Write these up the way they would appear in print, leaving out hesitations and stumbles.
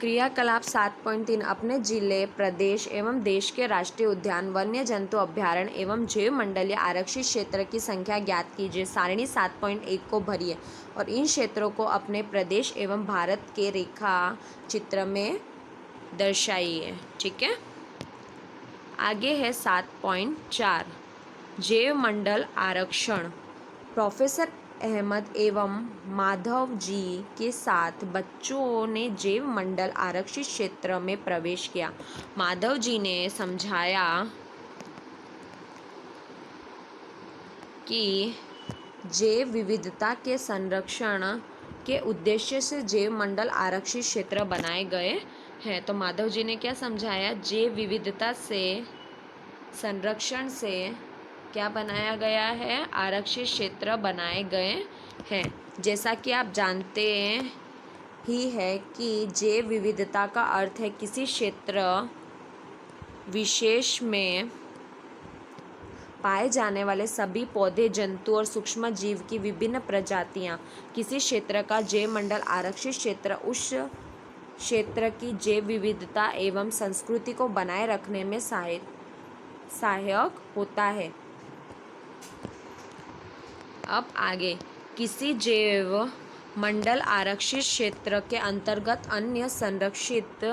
क्रियाकलाप 7.3 अपने जिले, प्रदेश एवं देश के राष्ट्रीय उद्यान, वन्य जंतु अभ्यारण्य एवं जैव मंडलीय आरक्षित क्षेत्र की संख्या ज्ञात कीजिए। सारणी 7.1 को भरिए और इन क्षेत्रों को अपने प्रदेश एवं भारत के रेखा चित्र में दर्शाइए। ठीक है, आगे है 7.4 जैव मंडल आरक्षण। प्रोफेसर अहमद एवं माधव जी के साथ बच्चों ने जैव मंडल आरक्षित क्षेत्र में प्रवेश किया। माधव जी ने समझाया कि जैव विविधता के संरक्षण के उद्देश्य से जैव मंडल आरक्षित क्षेत्र बनाए गए हैं। तो माधव जी ने क्या समझाया? जैव विविधता से संरक्षण से क्या बनाया गया है? आरक्षित क्षेत्र बनाए गए हैं। जैसा कि आप जानते ही है कि जैव विविधता का अर्थ है किसी क्षेत्र विशेष में पाए जाने वाले सभी पौधे, जंतु और सूक्ष्म जीव की विभिन्न प्रजातियां। किसी क्षेत्र का जैव मंडल आरक्षित क्षेत्र उस क्षेत्र की जैव विविधता एवं संस्कृति को बनाए रखने में सहायक होता है। अब आगे, किसी जैव मंडल आरक्षित क्षेत्र के अंतर्गत अन्य संरक्षित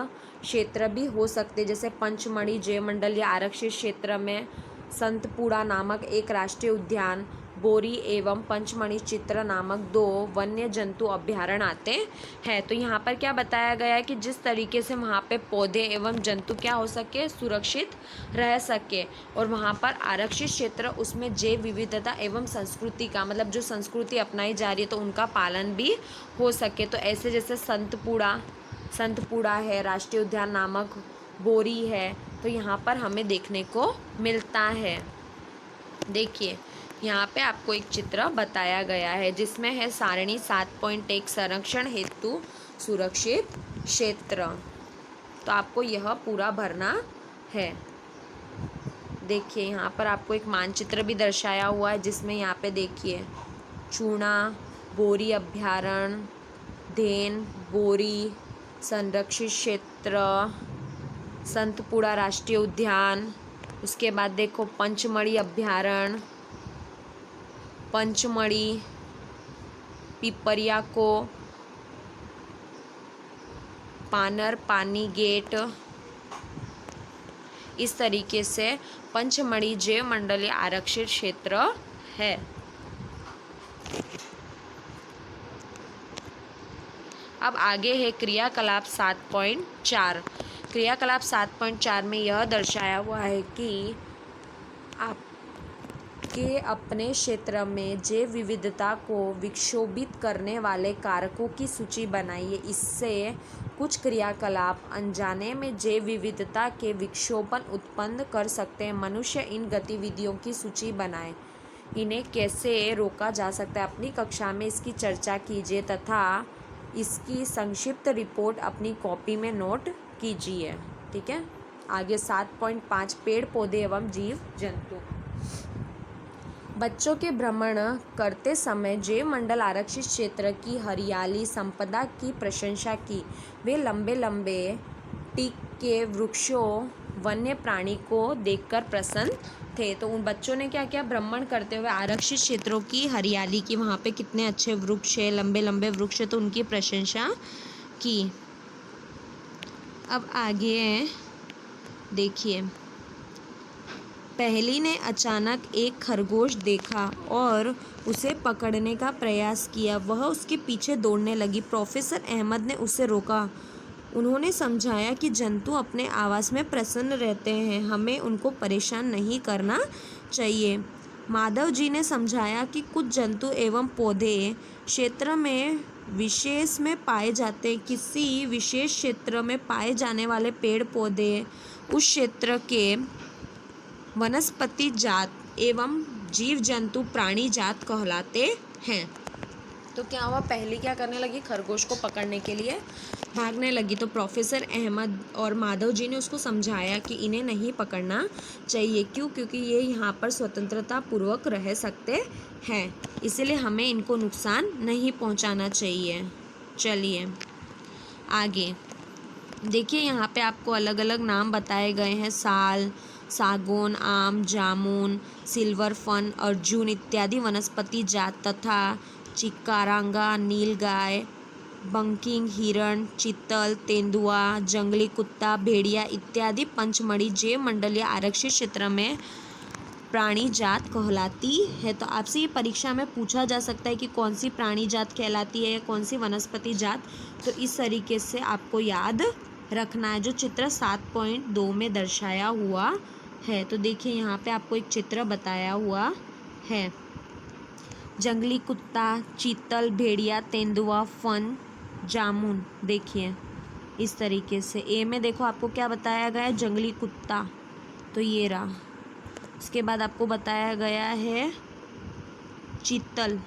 क्षेत्र भी हो सकते, जैसे पंचमढ़ी जैव मंडलीय आरक्षित क्षेत्र में संतपुड़ा नामक एक राष्ट्रीय उद्यान, बोरी एवं पंचमढ़ी चित्र नामक 2 वन्य जंतु अभ्यारण्य आते हैं। तो यहाँ पर क्या बताया गया है कि जिस तरीके से वहाँ पे पौधे एवं जंतु क्या हो सके, सुरक्षित रह सके, और वहाँ पर आरक्षित क्षेत्र उसमें जैव विविधता एवं संस्कृति का, मतलब जो संस्कृति अपनाई जा रही है तो उनका पालन भी हो सके। तो ऐसे जैसे संतपुड़ा है, राष्ट्रीय उद्यान नामक बोरी है, तो यहाँ पर हमें देखने को मिलता है। देखिए, यहाँ पे आपको एक चित्र बताया गया है जिसमें है सारणी 7.1 संरक्षण हेतु सुरक्षित क्षेत्र। तो आपको यह पूरा भरना है। देखिए, यहाँ पर आपको एक मानचित्र भी दर्शाया हुआ है जिसमें यहाँ पे देखिए चूना, बोरी अभ्यारण्य, धेन, बोरी संरक्षित क्षेत्र, संतपुड़ा राष्ट्रीय उद्यान, उसके बाद देखो पंचमढ़ी अभ्यारण्य, पंचमढ़ी, पिपरिया को, पानर पानी गेट, इस तरीके से पंचमढ़ी जैव मंडलीय आरक्षित क्षेत्र है। अब आगे है क्रियाकलाप 7.4। क्रियाकलाप 7.4 में यह दर्शाया हुआ है कि आपके अपने क्षेत्र में जैव विविधता को विक्षोभित करने वाले कारकों की सूची बनाइए। इससे कुछ क्रियाकलाप अनजाने में जैव विविधता के विक्षोभन उत्पन्न कर सकते हैं। मनुष्य इन गतिविधियों की सूची बनाए, इन्हें कैसे रोका जा सकता है अपनी कक्षा में इसकी चर्चा कीजिए तथा इसकी संक्षिप्त रिपोर्ट अपनी कॉपी में नोट कीजिए। ठीक है, आगे 7.5 पेड़ पौधे एवं जीव जंतु। बच्चों के भ्रमण करते समय जैव मंडल आरक्षित क्षेत्र की हरियाली संपदा की प्रशंसा की। वे लंबे लंबे टीक के वृक्षों, वन्य प्राणी को देखकर प्रसन्न थे। तो उन बच्चों ने क्या किया? भ्रमण करते हुए आरक्षित क्षेत्रों की हरियाली की, वहाँ पे कितने अच्छे वृक्ष है, लंबे लंबे वृक्ष है, तो उनकी प्रशंसा की। अब आगे है, देखिए, पहली ने अचानक एक खरगोश देखा और उसे पकड़ने का प्रयास किया। वह उसके पीछे दौड़ने लगी। प्रोफेसर अहमद ने उसे रोका। उन्होंने समझाया कि जंतु अपने आवास में प्रसन्न रहते हैं, हमें उनको परेशान नहीं करना चाहिए। माधव जी ने समझाया कि कुछ जंतु एवं पौधे क्षेत्र में विशेष में पाए जाते, किसी विशेष क्षेत्र में पाए जाने वाले पेड़ पौधे उस क्षेत्र के वनस्पति जात एवं जीव जंतु प्राणी जात कहलाते हैं। तो क्या हुआ? पहली क्या करने लगी? खरगोश को पकड़ने के लिए भागने लगी। तो प्रोफेसर अहमद और माधव जी ने उसको समझाया कि इन्हें नहीं पकड़ना चाहिए। क्यों? क्योंकि ये यहाँ पर स्वतंत्रता पूर्वक रह सकते हैं, इसलिए हमें इनको नुकसान नहीं पहुँचाना चाहिए। चलिए आगे, देखिए यहाँ पे आपको अलग अलग नाम बताए गए हैं, साल, सागौन, आम, जामुन, सिल्वर फन, अर्जुन इत्यादि वनस्पति जात तथा चिकारांगा, नीलगाय, बंकिंग, हिरण, चीतल, तेंदुआ, जंगली कुत्ता, भेड़िया इत्यादि पंचमढ़ी जैव मंडलीय आरक्षित क्षेत्र में प्राणी जात कहलाती है। तो आपसे ये परीक्षा में पूछा जा सकता है कि कौन सी प्राणी जात कहलाती है या कौन सी वनस्पति जात। तो इस तरीके से आपको याद रखना है, जो चित्र 7.2 में दर्शाया हुआ है। तो देखिए यहाँ पे आपको एक चित्र बताया हुआ है, जंगली कुत्ता, चीतल, भेड़िया, तेंदुआ, फन, जामुन। देखिए इस तरीके से ए में देखो आपको क्या बताया गया है, जंगली कुत्ता, तो ये रहा। इसके बाद आपको बताया गया है चीतल,